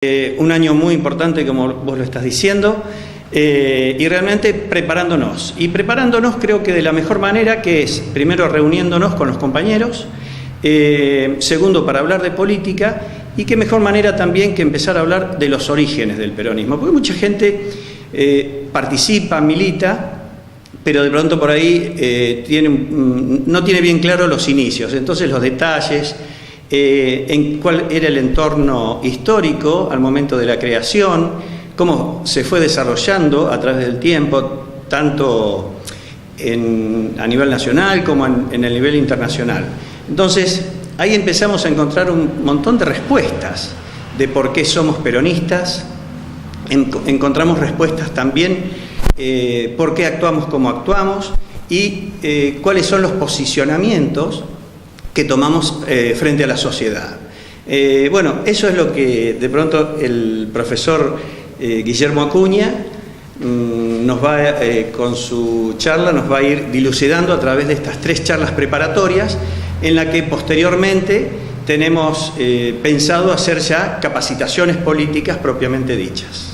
Un año muy importante, como vos lo estás diciendo, y realmente preparándonos. Y preparándonos creo que de la mejor manera, que es primero reuniéndonos con los compañeros, segundo para hablar de política, y qué mejor manera también que empezar a hablar de los orígenes del peronismo, porque mucha gente participa, milita, pero de pronto por ahí no tiene bien claro los inicios, entonces los detalles, en cuál era el entorno histórico al momento de la creación, cómo se fue desarrollando a través del tiempo, tanto a nivel nacional como en el nivel internacional. Entonces, ahí empezamos a encontrar un montón de respuestas de por qué somos peronistas, encontramos respuestas también por qué actuamos como actuamos y cuáles son los posicionamientos que tomamos frente a la sociedad. Bueno, eso es lo que de pronto el profesor Guillermo Acuña nos va, con su charla, nos va a ir dilucidando a través de estas 3 charlas preparatorias, en la que posteriormente tenemos pensado hacer ya capacitaciones políticas propiamente dichas.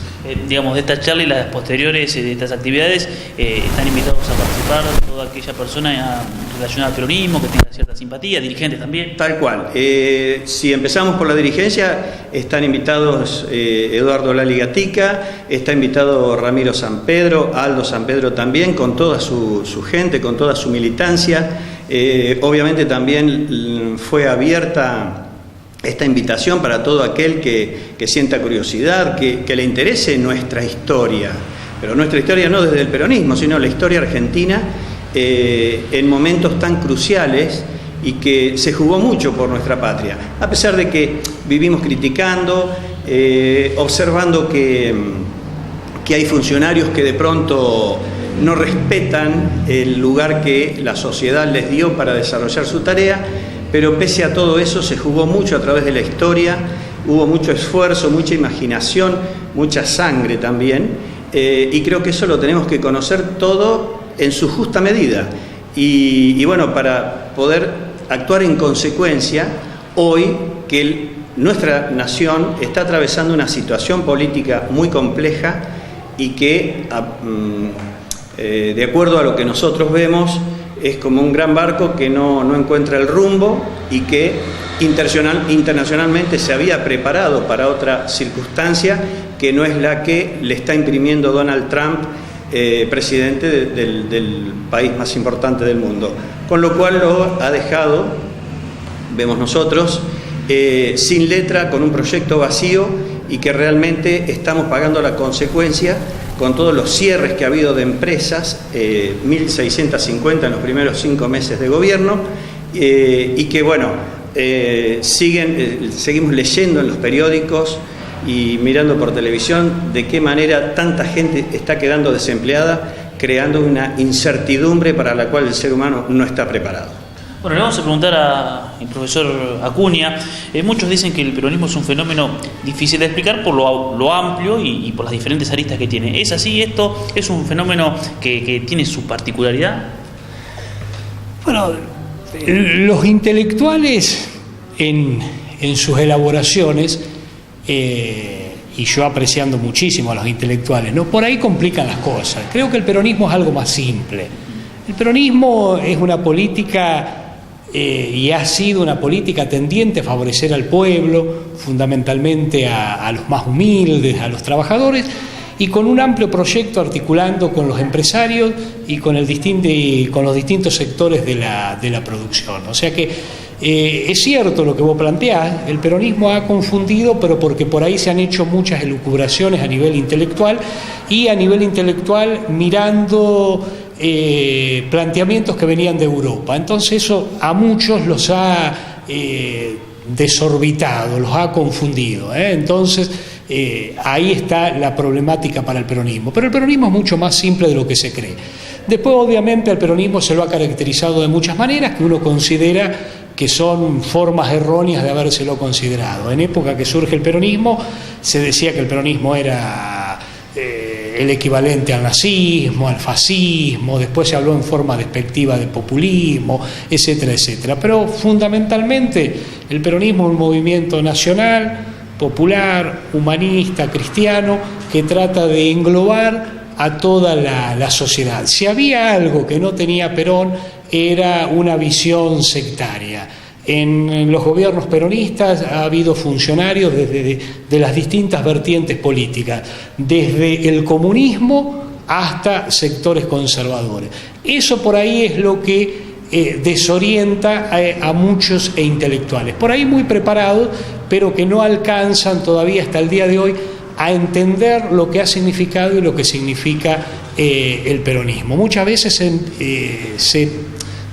Digamos, de esta charla y las posteriores de estas actividades, están invitados a participar toda aquella persona relacionada al peronismo, que tenga cierta simpatía, dirigentes también. Tal cual. Si empezamos por la dirigencia, están invitados Eduardo Lali Gatica, está invitado Ramiro Sampedro, Aldo Sampedro también, con toda su gente, con toda su militancia. Obviamente también fue abierta esta invitación para todo aquel que sienta curiosidad, que le interese nuestra historia, pero nuestra historia no desde el peronismo, sino la historia argentina en momentos tan cruciales y que se jugó mucho por nuestra patria, a pesar de que vivimos criticando, observando que hay funcionarios que de pronto no respetan el lugar que la sociedad les dio para desarrollar su tarea. Pero pese a todo eso se jugó mucho a través de la historia, hubo mucho esfuerzo, mucha imaginación, mucha sangre también, y creo que eso lo tenemos que conocer todo en su justa medida. Y bueno, para poder actuar en consecuencia, hoy que nuestra nación está atravesando una situación política muy compleja y que, de acuerdo a lo que nosotros vemos, es como un gran barco que no encuentra el rumbo y que internacionalmente se había preparado para otra circunstancia que no es la que le está imprimiendo Donald Trump, presidente del país más importante del mundo. Con lo cual lo ha dejado, vemos nosotros, sin letra, con un proyecto vacío y que realmente estamos pagando la consecuencia con todos los cierres que ha habido de empresas, 1.650 en los primeros 5 meses de gobierno, y que bueno, seguimos leyendo en los periódicos y mirando por televisión de qué manera tanta gente está quedando desempleada, creando una incertidumbre para la cual el ser humano no está preparado. Bueno, le vamos a preguntar al profesor Acuña. Muchos dicen que el peronismo es un fenómeno difícil de explicar por lo amplio y por las diferentes aristas que tiene. ¿Es así? ¿Esto es un fenómeno que tiene su particularidad? Bueno, los intelectuales en sus elaboraciones, y yo apreciando muchísimo a los intelectuales, ¿no? Por ahí complican las cosas. Creo que el peronismo es algo más simple. El peronismo es una política y ha sido una política tendiente a favorecer al pueblo, fundamentalmente a los más humildes, a los trabajadores, y con un amplio proyecto articulando con los empresarios y con los distintos sectores de la producción. O sea que es cierto lo que vos planteás, el peronismo ha confundido, pero porque por ahí se han hecho muchas elucubraciones a nivel intelectual, y a nivel intelectual mirando planteamientos que venían de Europa. Entonces eso a muchos los ha desorbitado, los ha confundido, Entonces ahí está la problemática para el peronismo. Pero el peronismo es mucho más simple de lo que se cree. Después, obviamente, al peronismo se lo ha caracterizado de muchas maneras que uno considera que son formas erróneas de habérselo considerado. En época que surge el peronismo, se decía que el peronismo era el equivalente al nazismo, al fascismo, después se habló en forma despectiva de populismo, etcétera, etcétera. Pero fundamentalmente el peronismo es un movimiento nacional popular, humanista, cristiano, que trata de englobar a toda la sociedad. Si había algo que no tenía Perón, era una visión sectaria. En los gobiernos peronistas ha habido funcionarios de las distintas vertientes políticas, desde el comunismo hasta sectores conservadores. Eso por ahí es lo que desorienta a muchos intelectuales, por ahí muy preparados, pero que no alcanzan todavía hasta el día de hoy a entender lo que ha significado y lo que significa el peronismo. Muchas veces se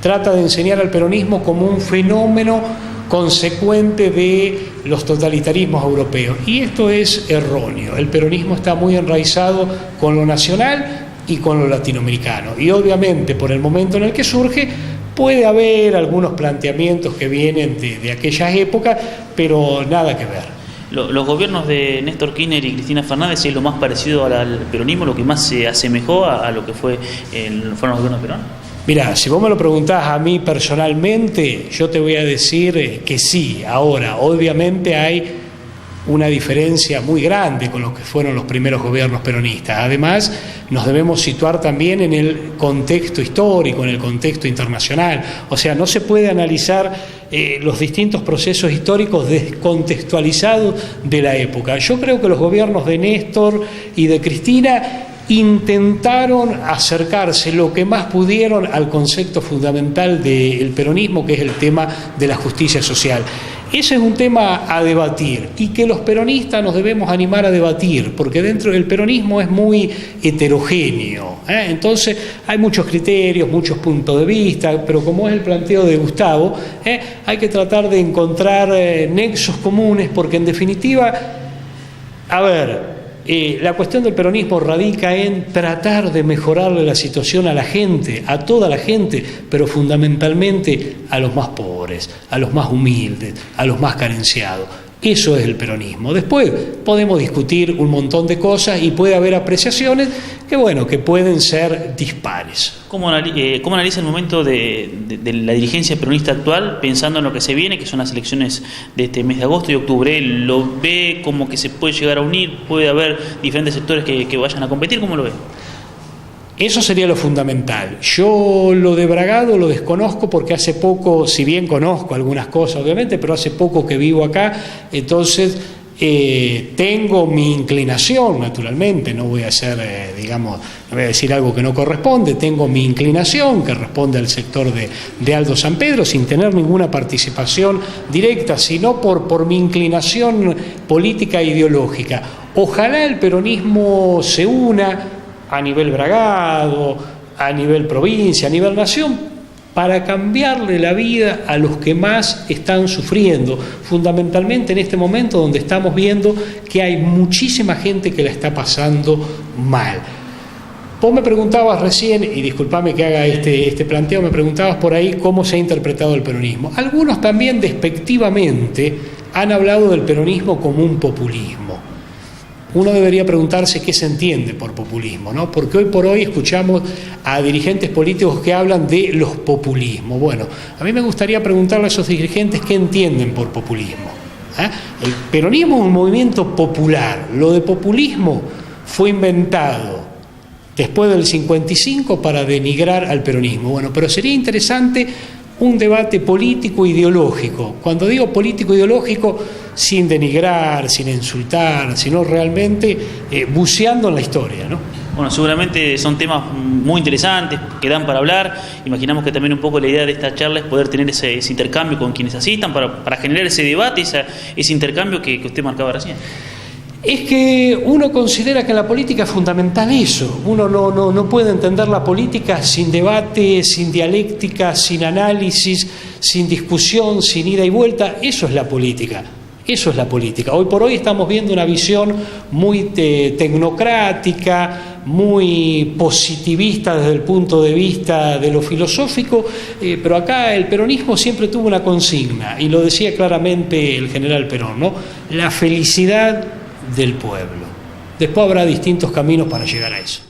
trata de enseñar al peronismo como un fenómeno consecuente de los totalitarismos europeos, y esto es erróneo. El peronismo está muy enraizado con lo nacional y con lo latinoamericano, y obviamente por el momento en el que surge puede haber algunos planteamientos que vienen de aquellas épocas, pero nada que ver. Los gobiernos de Néstor Kirchner y Cristina Fernández es lo más parecido al peronismo, lo que más se asemejó a lo que fueron los gobiernos de Perón. Mirá, si vos me lo preguntás a mí personalmente, yo te voy a decir que sí. Ahora, obviamente hay una diferencia muy grande con lo que fueron los primeros gobiernos peronistas. Además, nos debemos situar también en el contexto histórico, en el contexto internacional. O sea, no se puede analizar los distintos procesos históricos descontextualizados de la época. Yo creo que los gobiernos de Néstor y de Cristina intentaron acercarse lo que más pudieron al concepto fundamental del peronismo, que es el tema de la justicia social. Ese es un tema a debatir y que los peronistas nos debemos animar a debatir, porque dentro del peronismo es muy heterogéneo, entonces hay muchos criterios, muchos puntos de vista, pero como es el planteo de Gustavo, hay que tratar de encontrar nexos comunes, porque en definitiva, a ver, la cuestión del peronismo radica en tratar de mejorarle la situación a la gente, a toda la gente, pero fundamentalmente a los más pobres, a los más humildes, a los más carenciados. Eso es el peronismo. Después podemos discutir un montón de cosas y puede haber apreciaciones que, bueno, que pueden ser dispares. ¿Cómo analiza el momento de la dirigencia peronista actual, pensando en lo que se viene, que son las elecciones de este mes de agosto y octubre? ¿Lo ve como que se puede llegar a unir? ¿Puede haber diferentes sectores que vayan a competir? ¿Cómo lo ve? Eso sería lo fundamental. Yo lo de Bragado lo desconozco porque hace poco, si bien conozco algunas cosas obviamente, pero hace poco que vivo acá, entonces tengo mi inclinación, naturalmente, no voy a hacer, no voy a decir algo que no corresponde, tengo mi inclinación que responde al sector de Aldo San Pedro, sin tener ninguna participación directa, sino por mi inclinación política e ideológica. Ojalá el peronismo se una a nivel Bragado, a nivel provincia, a nivel nación, para cambiarle la vida a los que más están sufriendo, fundamentalmente en este momento donde estamos viendo que hay muchísima gente que la está pasando mal. Vos me preguntabas recién, y disculpame que haga este planteo, me preguntabas por ahí cómo se ha interpretado el peronismo. Algunos también despectivamente han hablado del peronismo como un populismo. Uno debería preguntarse qué se entiende por populismo, ¿no? Porque hoy por hoy escuchamos a dirigentes políticos que hablan de los populismos. Bueno, a mí me gustaría preguntarle a esos dirigentes qué entienden por populismo. El peronismo es un movimiento popular. Lo de populismo fue inventado después del 55 para denigrar al peronismo. Bueno, pero sería interesante un debate político-ideológico. Cuando digo político-ideológico, sin denigrar, sin insultar, sino realmente buceando en la historia, ¿no? Bueno, seguramente son temas muy interesantes que dan para hablar. Imaginamos que también un poco la idea de esta charla es poder tener ese intercambio con quienes asistan para generar ese debate, ese intercambio que usted marcaba recién. Es que uno considera que en la política es fundamental eso. Uno no puede entender la política sin debate, sin dialéctica, sin análisis, sin discusión, sin ida y vuelta. Eso es la política. Eso es la política. Hoy por hoy estamos viendo una visión muy tecnocrática, muy positivista desde el punto de vista de lo filosófico, pero acá el peronismo siempre tuvo una consigna, y lo decía claramente el general Perón, ¿no? La felicidad del pueblo. Después habrá distintos caminos para llegar a eso.